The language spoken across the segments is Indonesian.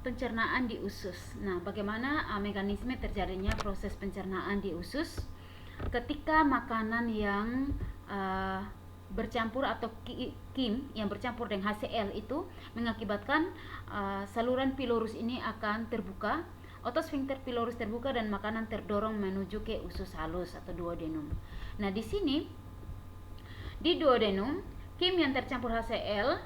pencernaan di usus. Nah, bagaimana mekanisme terjadinya proses pencernaan di usus ketika makanan yang bercampur atau kim yang bercampur dengan HCl itu mengakibatkan saluran pilorus ini akan terbuka, otosfinkter pilorus terbuka dan makanan terdorong menuju ke usus halus atau duodenum. Nah, di sini di duodenum, kim yang tercampur HCl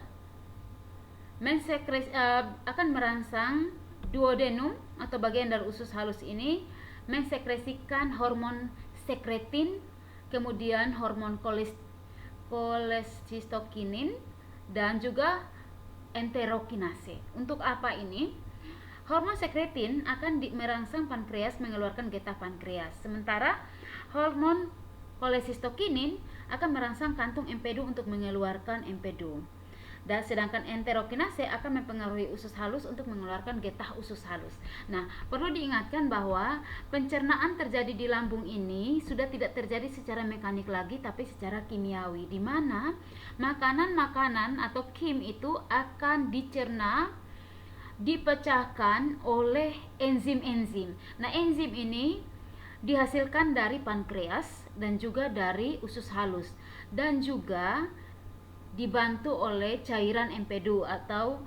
akan merangsang duodenum atau bagian dari usus halus ini mensekresikan hormon sekretin, kemudian hormon kolesistokinin dan juga enterokinase. Untuk apa ini? Hormon sekretin akan merangsang pankreas mengeluarkan getah pankreas, sementara hormon kolesistokinin akan merangsang kantung empedu untuk mengeluarkan empedu. Dan sedangkan enterokinase akan mempengaruhi usus halus untuk mengeluarkan getah usus halus. Nah, perlu diingatkan bahwa pencernaan terjadi di lambung ini sudah tidak terjadi secara mekanik lagi, tapi secara kimiawi, di mana makanan-makanan atau kim itu akan dicerna, dipecahkan oleh enzim-enzim. Nah, enzim ini dihasilkan dari pankreas dan juga dari usus halus, dan juga dibantu oleh cairan empedu atau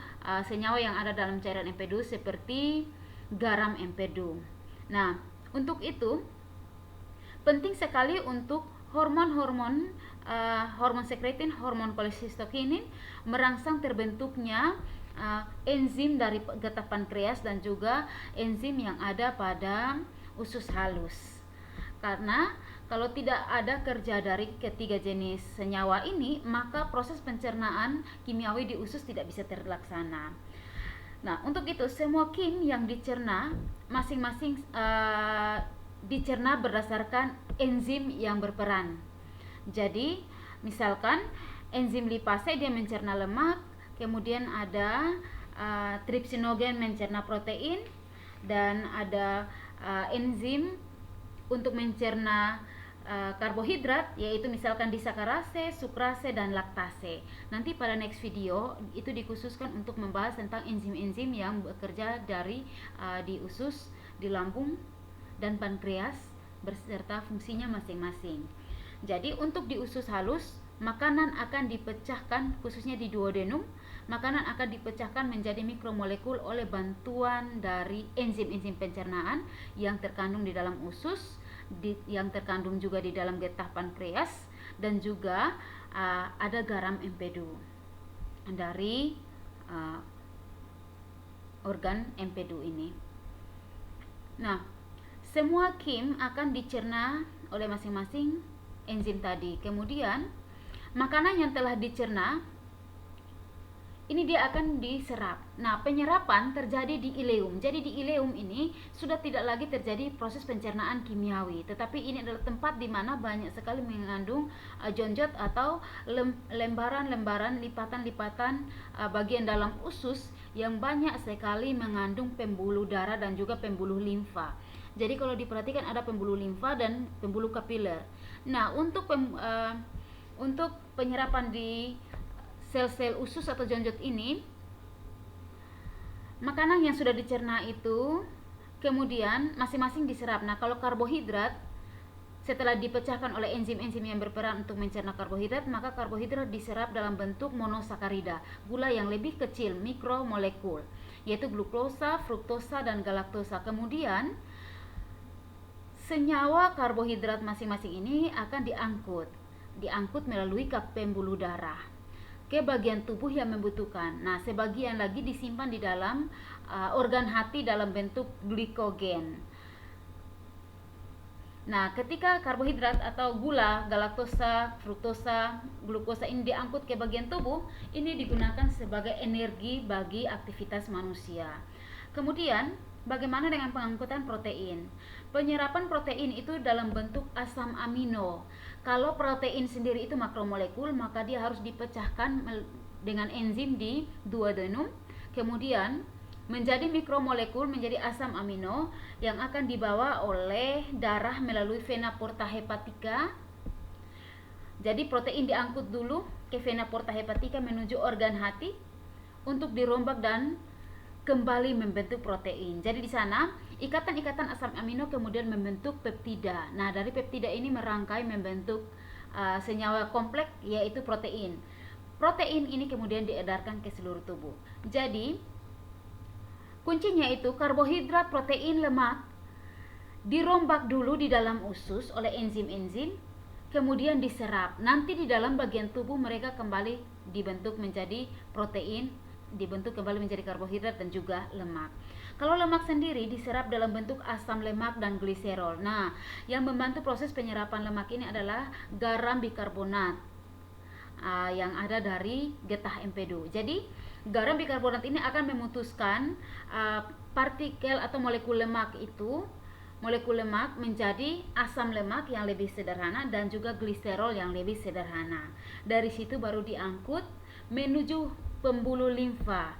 senyawa yang ada dalam cairan empedu seperti garam empedu. Nah, untuk itu penting sekali untuk hormon-hormon hormon sekretin, hormon kolesistokinin merangsang terbentuknya enzim dari getah pankreas dan juga enzim yang ada pada usus halus. Karena kalau tidak ada kerja dari ketiga jenis senyawa ini, maka proses pencernaan kimiawi di usus tidak bisa terlaksana. Nah, untuk itu semua kim yang dicerna masing-masing dicerna berdasarkan enzim yang berperan. Jadi, misalkan enzim lipase dia mencerna lemak, kemudian ada tripsinogen mencerna protein, dan ada enzim untuk mencerna karbohidrat, yaitu misalkan disakarase, sukrase, dan laktase. Nanti pada next video itu dikhususkan untuk membahas tentang enzim-enzim yang bekerja di usus, di lambung, dan pankreas beserta fungsinya masing-masing. Jadi untuk di usus halus, makanan akan dipecahkan, khususnya di duodenum, makanan akan dipecahkan menjadi mikromolekul oleh bantuan dari enzim-enzim pencernaan yang terkandung di dalam usus, yang terkandung juga di dalam getah pankreas, dan juga ada garam empedu dari organ empedu ini. Nah, semua kim akan dicerna oleh masing-masing enzim tadi. Kemudian makanan yang telah dicerna ini dia akan diserap. Nah, penyerapan terjadi di ileum. Jadi di ileum ini sudah tidak lagi terjadi proses pencernaan kimiawi, tetapi ini adalah tempat di mana banyak sekali mengandung jonjot atau lembaran-lembaran, lipatan-lipatan bagian dalam usus yang banyak sekali mengandung pembuluh darah dan juga pembuluh limfa. Jadi kalau diperhatikan ada pembuluh limfa dan pembuluh kapiler. Nah, untuk penyerapan di sel-sel usus atau jonjot ini, makanan yang sudah dicerna itu kemudian masing-masing diserap. Nah, kalau karbohidrat setelah dipecahkan oleh enzim-enzim yang berperan untuk mencerna karbohidrat, maka karbohidrat diserap dalam bentuk monosakarida, gula yang lebih kecil, mikromolekul, yaitu glukosa, fruktosa, dan galaktosa. Kemudian senyawa karbohidrat masing-masing ini akan diangkut melalui pembuluh darah ke bagian tubuh yang membutuhkan. Nah, sebagian lagi disimpan di dalam organ hati dalam bentuk glikogen. Nah, ketika karbohidrat atau gula, galaktosa, fruktosa, glukosa ini diangkut ke bagian tubuh, ini digunakan sebagai energi bagi aktivitas manusia. Kemudian, bagaimana dengan pengangkutan protein? Penyerapan protein itu dalam bentuk asam amino. Kalau protein sendiri itu makromolekul, maka dia harus dipecahkan dengan enzim di duodenum, kemudian menjadi mikromolekul, menjadi asam amino yang akan dibawa oleh darah melalui vena porta hepatica. Jadi protein diangkut dulu ke vena porta hepatica menuju organ hati untuk dirombak dan kembali membentuk protein. Jadi di sana ikatan-ikatan asam amino kemudian membentuk peptida. Nah, dari peptida ini merangkai membentuk senyawa kompleks yaitu protein. Protein ini kemudian diedarkan ke seluruh tubuh. Jadi kuncinya itu karbohidrat, protein, lemak dirombak dulu di dalam usus oleh enzim-enzim, kemudian diserap. Nanti di dalam bagian tubuh mereka kembali dibentuk menjadi protein, dibentuk kembali menjadi karbohidrat dan juga lemak. Kalau lemak sendiri diserap dalam bentuk asam lemak dan gliserol. Nah, yang membantu proses penyerapan lemak ini adalah garam bikarbonat yang ada dari getah empedu. Jadi garam bikarbonat ini akan memutuskan partikel atau molekul lemak menjadi asam lemak yang lebih sederhana dan juga gliserol yang lebih sederhana. Dari situ baru diangkut menuju pembuluh limfa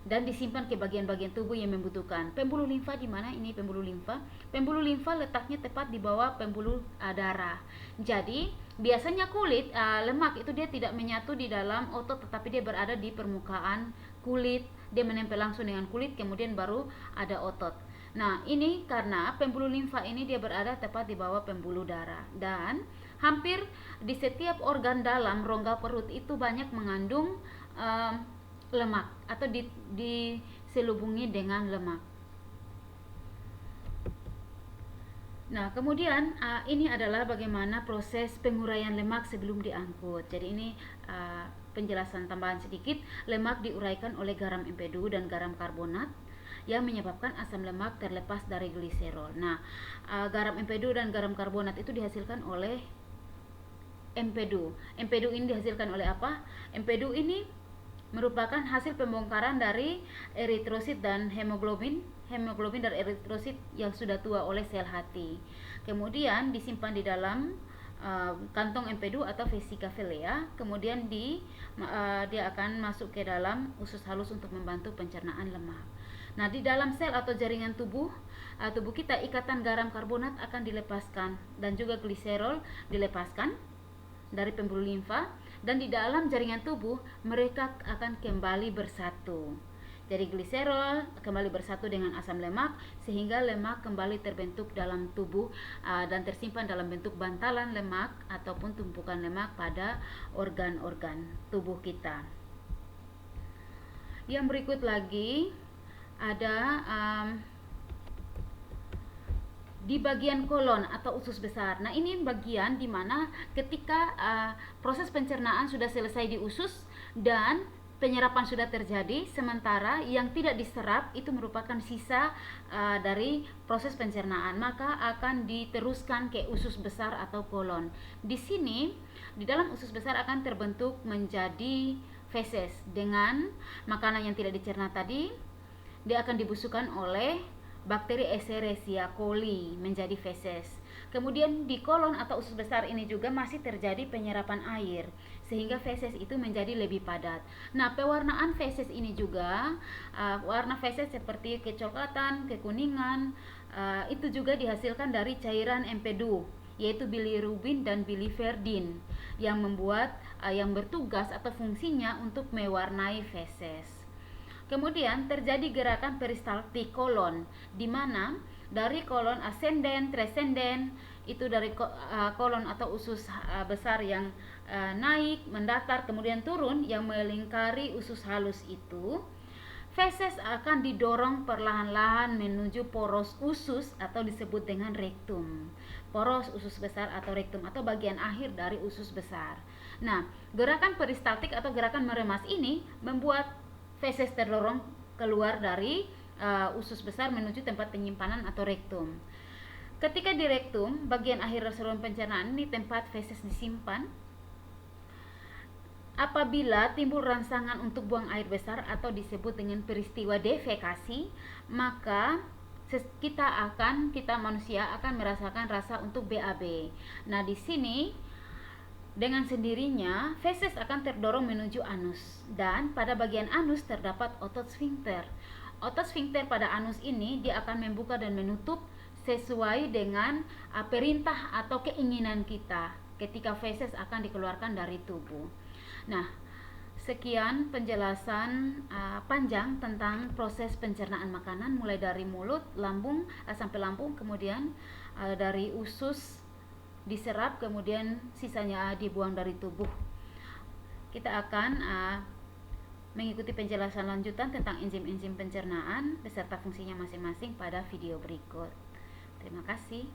dan disimpan ke bagian-bagian tubuh yang membutuhkan. Pembuluh limfa di mana ini pembuluh limfa? Pembuluh limfa letaknya tepat di bawah pembuluh darah. Jadi biasanya kulit lemak itu dia tidak menyatu di dalam otot, tetapi dia berada di permukaan kulit. Dia menempel langsung dengan kulit, kemudian baru ada otot. Nah, ini karena pembuluh limfa ini dia berada tepat di bawah pembuluh darah, dan hampir di setiap organ dalam rongga perut itu banyak mengandung lemak atau diselubungi dengan lemak. Nah, kemudian ini adalah bagaimana proses penguraian lemak sebelum diangkut. Jadi ini penjelasan tambahan sedikit. Lemak diuraikan oleh garam empedu dan garam karbonat yang menyebabkan asam lemak terlepas dari gliserol. Nah, garam empedu dan garam karbonat itu dihasilkan oleh empedu. Empedu ini dihasilkan oleh apa? Empedu ini merupakan hasil pembongkaran dari eritrosit dan hemoglobin dan eritrosit yang sudah tua oleh sel hati. Kemudian disimpan di dalam kantong empedu atau vesika vilea. Kemudian dia akan masuk ke dalam usus halus untuk membantu pencernaan lemak. Nah, di dalam sel atau jaringan tubuh kita, ikatan garam karbonat akan dilepaskan dan juga gliserol dilepaskan dari pembuluh limfa, dan di dalam jaringan tubuh mereka akan kembali bersatu. Jadi gliserol kembali bersatu dengan asam lemak sehingga lemak kembali terbentuk dalam tubuh dan tersimpan dalam bentuk bantalan lemak ataupun tumpukan lemak pada organ-organ tubuh kita. Yang berikut lagi ada di bagian kolon atau usus besar. Nah, ini bagian di mana ketika proses pencernaan sudah selesai di usus dan penyerapan sudah terjadi, sementara yang tidak diserap itu merupakan sisa dari proses pencernaan, maka akan diteruskan ke usus besar atau kolon. Di sini, di dalam usus besar akan terbentuk menjadi feses dengan makanan yang tidak dicerna tadi. Dia akan dibusukkan oleh bakteri Escherichia coli menjadi feses. Kemudian di kolon atau usus besar ini juga masih terjadi penyerapan air sehingga feses itu menjadi lebih padat. Nah, pewarnaan feses ini juga warna feses seperti kecoklatan, kekuningan itu juga dihasilkan dari cairan empedu, yaitu bilirubin dan biliverdin yang bertugas atau fungsinya untuk mewarnai feses. Kemudian terjadi gerakan peristaltik kolon, di mana dari kolon ascenden, trescenden, itu dari kolon atau usus besar yang naik, mendatar, kemudian turun yang melingkari usus halus itu, feses akan didorong perlahan-lahan menuju poros usus atau disebut dengan rektum. Poros usus besar atau rektum atau bagian akhir dari usus besar. Nah, gerakan peristaltik atau gerakan meremas ini membuat feses terdorong keluar dari usus besar menuju tempat penyimpanan atau rektum. Ketika di rektum, bagian akhir saluran pencernaan ini tempat feses disimpan. Apabila timbul rangsangan untuk buang air besar atau disebut dengan peristiwa defekasi, maka kita manusia akan merasakan rasa untuk BAB. Nah, di sini dengan sendirinya feses akan terdorong menuju anus, dan pada bagian anus terdapat otot sfinkter. Otot sfinkter pada anus ini dia akan membuka dan menutup sesuai dengan perintah atau keinginan kita ketika feses akan dikeluarkan dari tubuh. Nah, sekian penjelasan panjang tentang proses pencernaan makanan, mulai dari mulut, lambung, sampai lambung, kemudian dari usus diserap, kemudian sisanya dibuang dari tubuh. Kita akan mengikuti penjelasan lanjutan tentang enzim-enzim pencernaan beserta fungsinya masing-masing pada video berikut. Terima kasih.